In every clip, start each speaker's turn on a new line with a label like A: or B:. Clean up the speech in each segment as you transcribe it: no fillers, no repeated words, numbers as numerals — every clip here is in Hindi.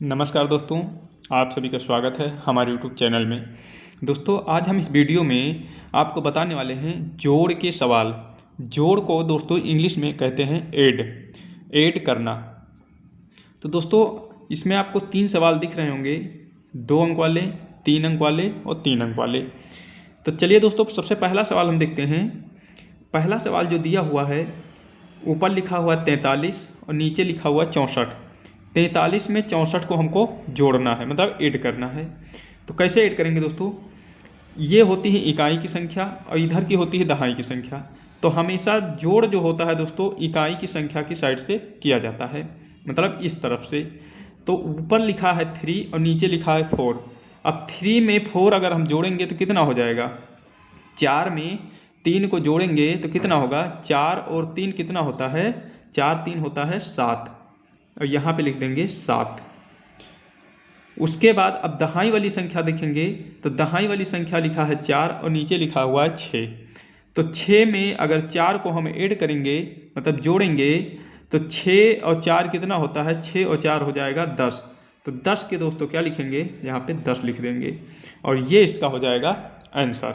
A: नमस्कार दोस्तों, आप सभी का स्वागत है हमारे YouTube चैनल में। दोस्तों, आज हम इस वीडियो में आपको बताने वाले हैं जोड़ के सवाल। जोड़ को दोस्तों इंग्लिश में कहते हैं ऐड करना। तो दोस्तों इसमें आपको 3 सवाल दिख रहे होंगे, 2 अंक वाले, 3 अंक वाले और 3 अंक वाले। तो चलिए दोस्तों, सबसे पहला सवाल हम देखते हैं। पहला सवाल जो दिया हुआ है, ऊपर लिखा हुआ 43 और नीचे लिखा हुआ 64। 43 में 64 को हमको जोड़ना है, मतलब ऐड करना है। तो कैसे ऐड करेंगे दोस्तों? ये होती है इकाई की संख्या और इधर की होती है दहाई की संख्या। तो हमेशा जोड़ जो होता है दोस्तों इकाई की संख्या की साइड से किया जाता है, मतलब इस तरफ से। तो ऊपर लिखा है 3 और नीचे लिखा है 4। अब 3 में 4 अगर हम जोड़ेंगे तो कितना हो जाएगा? 4 में 3 को जोड़ेंगे तो कितना होगा? 4 और 3 कितना होता है? 4 3 होता है 7, और यहाँ पे लिख देंगे 7। उसके बाद अब दहाई वाली संख्या देखेंगे तो दहाई वाली संख्या लिखा है 4 और नीचे लिखा हुआ है 6। तो 6 में अगर 4 को हम ऐड करेंगे, मतलब जोड़ेंगे, तो 6 और 4 कितना होता है? 6 और 4 हो जाएगा 10। तो 10 के दोस्तों क्या लिखेंगे? यहाँ पे 10 लिख देंगे और ये इसका हो जाएगा आंसर।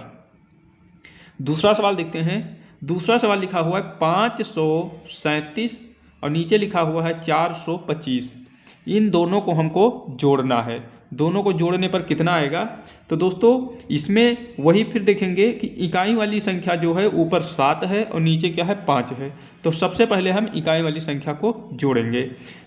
A: दूसरा सवाल देखते हैं। दूसरा सवाल लिखा हुआ है 537 और नीचे लिखा हुआ है 425। इन दोनों को हमको जोड़ना है। दोनों को जोड़ने पर कितना आएगा? तो दोस्तों इसमें वही फिर देखेंगे कि इकाई वाली संख्या जो है ऊपर 7 है और नीचे क्या है? 5 है। तो सबसे पहले हम इकाई वाली संख्या को जोड़ेंगे।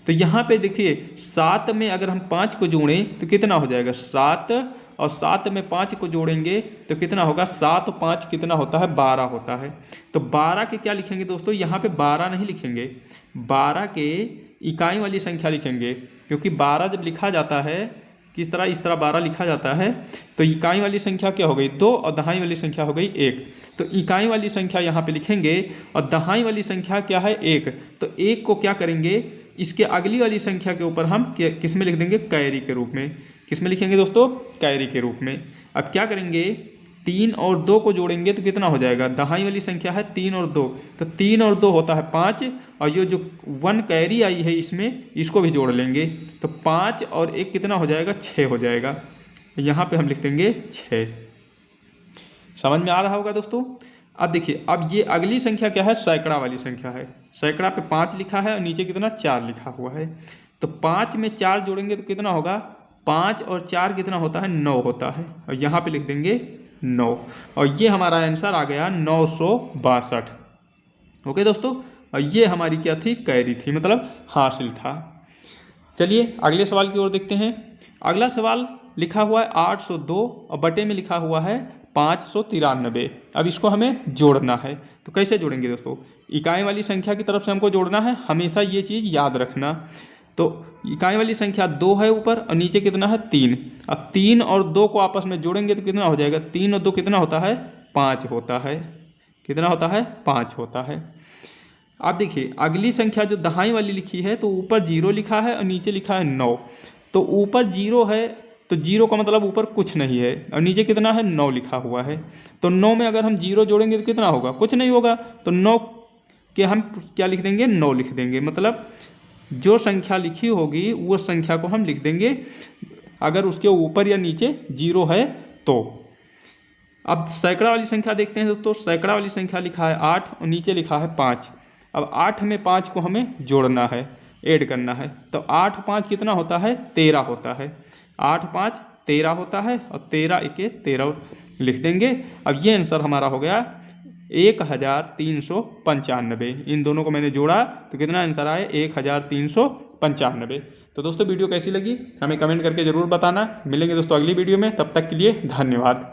A: तो यहाँ पे देखिए 7 में अगर हम 5 को जोड़ें तो कितना हो जाएगा? 7, और 7 में 5 को जोड़ेंगे तो कितना होगा? 7 और 5 कितना होता है? 12 होता है। तो 12 के क्या लिखेंगे दोस्तों? यहाँ पे 12 नहीं लिखेंगे, 12 के इकाई वाली संख्या लिखेंगे, क्योंकि 12 जब लिखा जाता है किस तरह, इस तरह 12 लिखा जाता है। तो इकाई वाली संख्या क्या हो गई? 2 और दहाई वाली संख्या हो गई 1। तो इकाई वाली संख्या यहाँ पे लिखेंगे और दहाई वाली संख्या क्या है? 1। तो 1 को क्या करेंगे? इसके अगली वाली संख्या के ऊपर हम किस में लिख देंगे? कैरी के रूप में। किस में लिखेंगे दोस्तों? कैरी के रूप में। अब क्या करेंगे? 3 और 2 को जोड़ेंगे तो कितना हो जाएगा? दहाई वाली संख्या है 3 और 2, तो 3 और 2 होता है 5, और ये जो 1 कैरी आई है इसमें, इसको भी जोड़ लेंगे तो 5 और 1 कितना हो जाएगा? 6 हो जाएगा। यहाँ पे हम लिख देंगे 6। समझ में आ रहा होगा दोस्तों? अब देखिए, अब ये अगली संख्या क्या है? सैकड़ा वाली संख्या है। सैकड़ा पे 5 लिखा है और नीचे कितना? 4 लिखा हुआ है। तो 5 में 4 जोड़ेंगे तो कितना होगा? 5 और 4 कितना होता है? 9 होता है, और यहाँ पे लिख देंगे 9, और ये हमारा आंसर आ गया 962। ओके दोस्तों, और ये हमारी क्या थी? कैरी थी, मतलब हासिल था। चलिए अगले सवाल की ओर देखते हैं। अगला सवाल लिखा हुआ है 802 और बटे में लिखा हुआ है 593। अब इसको हमें जोड़ना है। तो कैसे जोड़ेंगे दोस्तों? इकाई वाली संख्या की तरफ से हमको जोड़ना है, हमेशा ये चीज़ याद रखना। तो इकाई वाली संख्या 2 है ऊपर और नीचे कितना है? 3। अब 3 और 2 को आपस में जोड़ेंगे तो कितना हो जाएगा? 3 और 2 कितना होता है? 5 होता है। कितना होता है? 5 होता है। अब देखिए अगली संख्या जो दहाई वाली लिखी है, तो ऊपर 0 लिखा है और नीचे लिखा है 9। तो ऊपर 0 है तो 0 का मतलब ऊपर कुछ नहीं है, और नीचे कितना है? 9 लिखा हुआ है। तो 9 में अगर हम 0 जोड़ेंगे तो कितना होगा? कुछ नहीं होगा। तो 9 के हम क्या लिख देंगे? 9 लिख देंगे, मतलब जो संख्या लिखी होगी वो संख्या को हम लिख देंगे अगर उसके ऊपर या नीचे 0 है तो। अब सैकड़ा वाली संख्या देखते हैं दोस्तों। सैकड़ा वाली संख्या लिखा है 8 और नीचे लिखा है 5। अब 8 में 5 को हमें जोड़ना है, ऐड करना है। तो 8 5 कितना होता है? 13 होता है। 8 5 13 होता है, और 13 1 13 लिख देंगे। अब ये आंसर हमारा हो गया 1395। इन दोनों को मैंने जोड़ा तो कितना आंसर आया? 1395। तो दोस्तों वीडियो कैसी लगी हमें कमेंट करके ज़रूर बताना। मिलेंगे दोस्तों अगली वीडियो में, तब तक के लिए धन्यवाद।